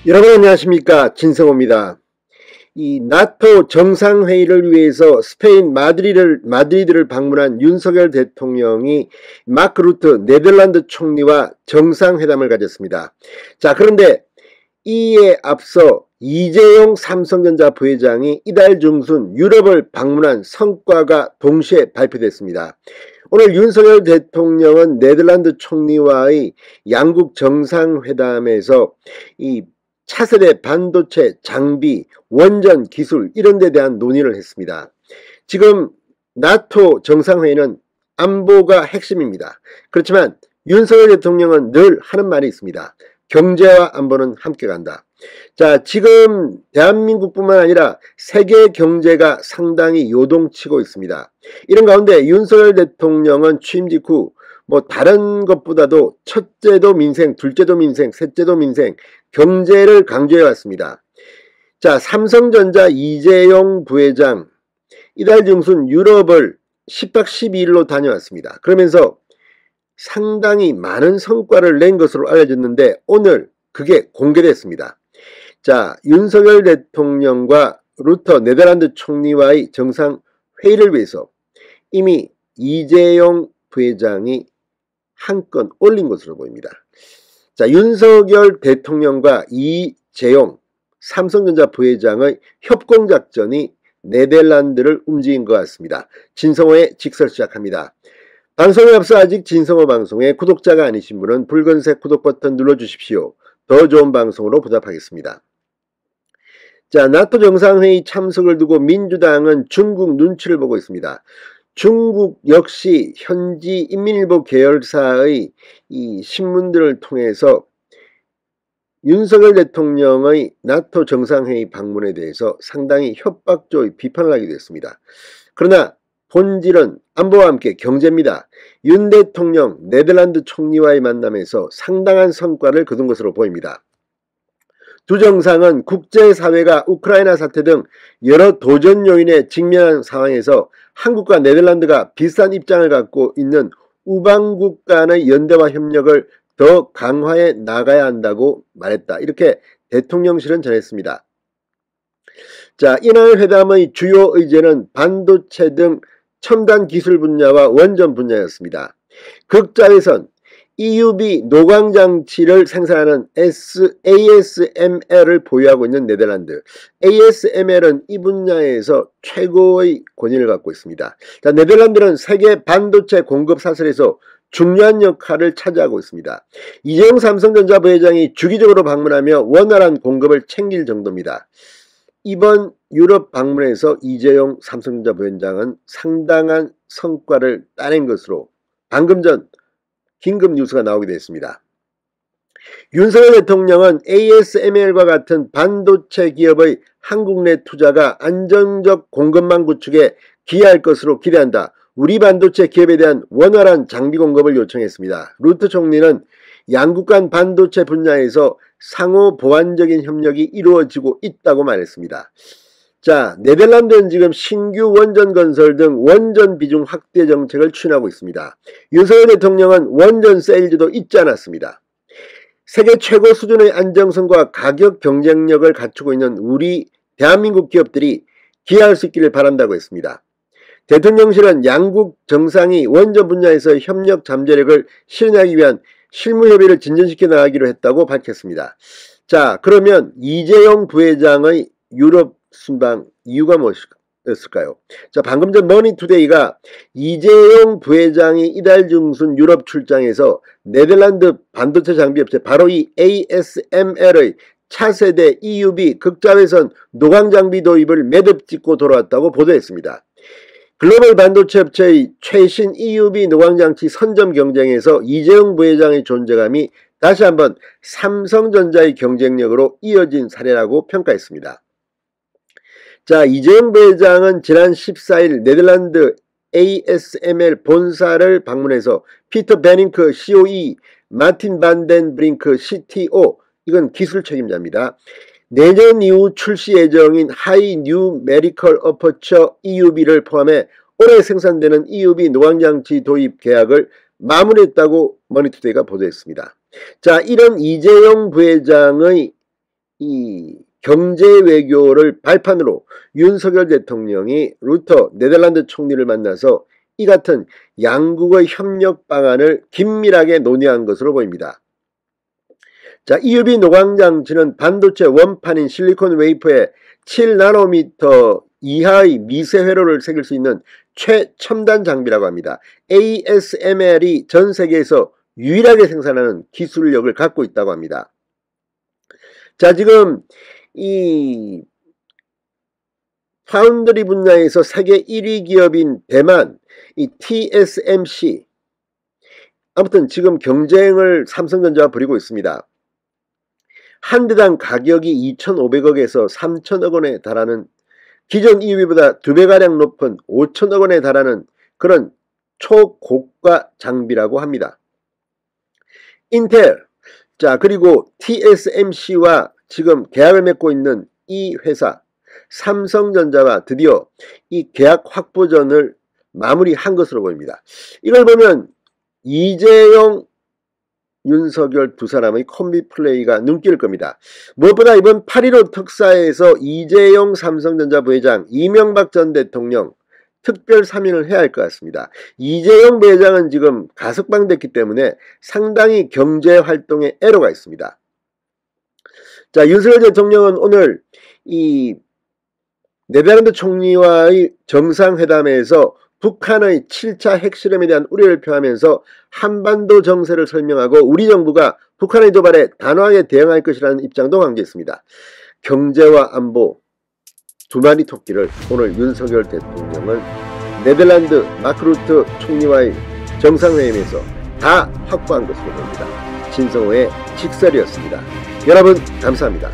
여러분 안녕하십니까, 진성호입니다. 이 나토 정상회의를 위해서 스페인 마드리드를 방문한 윤석열 대통령이 마크 루트 네덜란드 총리와 정상회담을 가졌습니다. 자, 그런데 이에 앞서 이재용 삼성전자 부회장이 이달 중순 유럽을 방문한 성과가 동시에 발표됐습니다. 오늘 윤석열 대통령은 네덜란드 총리와의 양국 정상회담에서 이 차세대 반도체 장비, 원전 기술 이런 데 대한 논의를 했습니다. 지금 나토 정상회의는 안보가 핵심입니다. 그렇지만 윤석열 대통령은 늘 하는 말이 있습니다. 경제와 안보는 함께 간다. 자, 지금 대한민국뿐만 아니라 세계 경제가 상당히 요동치고 있습니다. 이런 가운데 윤석열 대통령은 취임 직후 다른 것보다도 첫째도 민생, 둘째도 민생, 셋째도 민생, 경제를 강조해 왔습니다. 자, 삼성전자 이재용 부회장 이달 중순 유럽을 10박 12일로 다녀왔습니다. 그러면서 상당히 많은 성과를 낸 것으로 알려졌는데 오늘 그게 공개됐습니다. 자, 윤석열 대통령과 루터 네덜란드 총리와의 정상회의를 위해서 이미 이재용 부회장이 한 건 올린 것으로 보입니다. 자, 윤석열 대통령과 이재용 삼성전자 부회장의 협공작전이 네덜란드를 움직인 것 같습니다. 진성호의 직설 시작합니다. 방송에 앞서 아직 진성호 방송의 구독자가 아니신 분은 붉은색 구독 버튼 눌러주십시오. 더 좋은 방송으로 보답하겠습니다. 자, 나토 정상회의 참석을 두고 민주당은 중국 눈치를 보고 있습니다. 중국 역시 현지 인민일보 계열사의 이 신문들을 통해서 윤석열 대통령의 나토 정상회의 방문에 대해서 상당히 협박조의 비판을 하기도 했습니다. 그러나 본질은 안보와 함께 경제입니다. 윤 대통령 네덜란드 총리와의 만남에서 상당한 성과를 거둔 것으로 보입니다. 두 정상은 국제사회가 우크라이나 사태 등 여러 도전 요인에 직면한 상황에서 한국과 네덜란드가 비슷한 입장을 갖고 있는 우방국 간의 연대와 협력을 더 강화해 나가야 한다고 말했다. 이렇게 대통령실은 전했습니다. 자, 이날 회담의 주요 의제는 반도체 등 첨단 기술 분야와 원전 분야였습니다. 극자회선 EUV 노광장치를 생산하는 ASML을 보유하고 있는 네덜란드. ASML은 이 분야에서 최고의 권위를 갖고 있습니다. 자, 네덜란드는 세계 반도체 공급 사슬에서 중요한 역할을 차지하고 있습니다. 이재용 삼성전자 부회장이 주기적으로 방문하며 원활한 공급을 챙길 정도입니다. 이번 유럽 방문에서 이재용 삼성전자 부회장은 상당한 성과를 따낸 것으로 방금 전 긴급 뉴스가 나오게 됐습니다. 윤석열 대통령은 ASML과 같은 반도체 기업의 한국 내 투자가 안정적 공급망 구축에 기여할 것으로 기대한다. 우리 반도체 기업에 대한 원활한 장비 공급을 요청했습니다. 루트 총리는 양국 간 반도체 분야에서 상호 보완적인 협력이 이루어지고 있다고 말했습니다. 자, 네덜란드는 지금 신규 원전 건설 등 원전 비중 확대 정책을 추진하고 있습니다. 윤석열 대통령은 원전 세일즈도 잊지 않았습니다. 세계 최고 수준의 안정성과 가격 경쟁력을 갖추고 있는 우리 대한민국 기업들이 기여할 수 있기를 바란다고 했습니다. 대통령실은 양국 정상이 원전 분야에서 협력 잠재력을 실현하기 위한 실무 협의를 진전시켜 나가기로 했다고 밝혔습니다. 자, 그러면 이재용 부회장의 유럽 순방 이유가 무엇일까요? 자, 방금 전 머니투데이가 이재용 부회장이 이달 중순 유럽 출장에서 네덜란드 반도체 장비 업체 바로 이 ASML의 차세대 EUV 극자외선 노광 장비 도입을 매듭 짓고 돌아왔다고 보도했습니다. 글로벌 반도체 업체의 최신 EUV 노광장치 선점 경쟁에서 이재용 부회장의 존재감이 다시 한번 삼성전자의 경쟁력으로 이어진 사례라고 평가했습니다. 자, 이재용 부회장은 지난 14일 네덜란드 ASML 본사를 방문해서 피터 베닝크 COE, 마틴 반 덴 브링크 CTO, 이건 기술 책임자입니다. 내년 이후 출시 예정인 하이 뉴 메리컬 어퍼처 EUV를 포함해 올해 생산되는 EUV 노광장치 도입 계약을 마무리했다고 머니투데이가 보도했습니다. 자, 이런 이재용 부회장의 이 경제 외교를 발판으로 윤석열 대통령이 루터 네덜란드 총리를 만나서 이 같은 양국의 협력 방안을 긴밀하게 논의한 것으로 보입니다. 자, EUV 노광장치는 반도체 원판인 실리콘 웨이퍼에 7나노미터 이하의 미세 회로를 새길 수 있는 최첨단 장비라고 합니다. ASML이 전 세계에서 유일하게 생산하는 기술력을 갖고 있다고 합니다. 자, 지금 이 파운드리 분야에서 세계 1위 기업인 대만 이 TSMC, 아무튼 지금 경쟁을 삼성전자와 벌이고 있습니다. 한 대당 가격이 2,500억에서 3,000억 원에 달하는, 기존 EUV보다 2배가량 높은 5,000억 원에 달하는 그런 초고가 장비라고 합니다. 인텔, 자, 그리고 TSMC와 지금 계약을 맺고 있는 이 회사 삼성전자와 드디어 이 계약 확보전을 마무리한 것으로 보입니다. 이걸 보면 이재용, 윤석열 두 사람의 콤비 플레이가 눈길을 겁니다. 무엇보다 이번 8.15 특사에서 이재용 삼성전자 부회장, 이명박 전 대통령 특별 사면을 해야 할 것 같습니다. 이재용 부회장은 지금 가석방됐기 때문에 상당히 경제활동에 애로가 있습니다. 자, 윤석열 대통령은 오늘 이 네덜란드 총리와의 정상회담에서 북한의 7차 핵실험에 대한 우려를 표하면서 한반도 정세를 설명하고 우리 정부가 북한의 도발에 단호하게 대응할 것이라는 입장도 강조했습니다. 경제와 안보 두 마리 토끼를 오늘 윤석열 대통령은 네덜란드 마크 루트 총리와의 정상회담에서 다 확보한 것으로 보입니다. 진성호의 직설이었습니다. 여러분 감사합니다.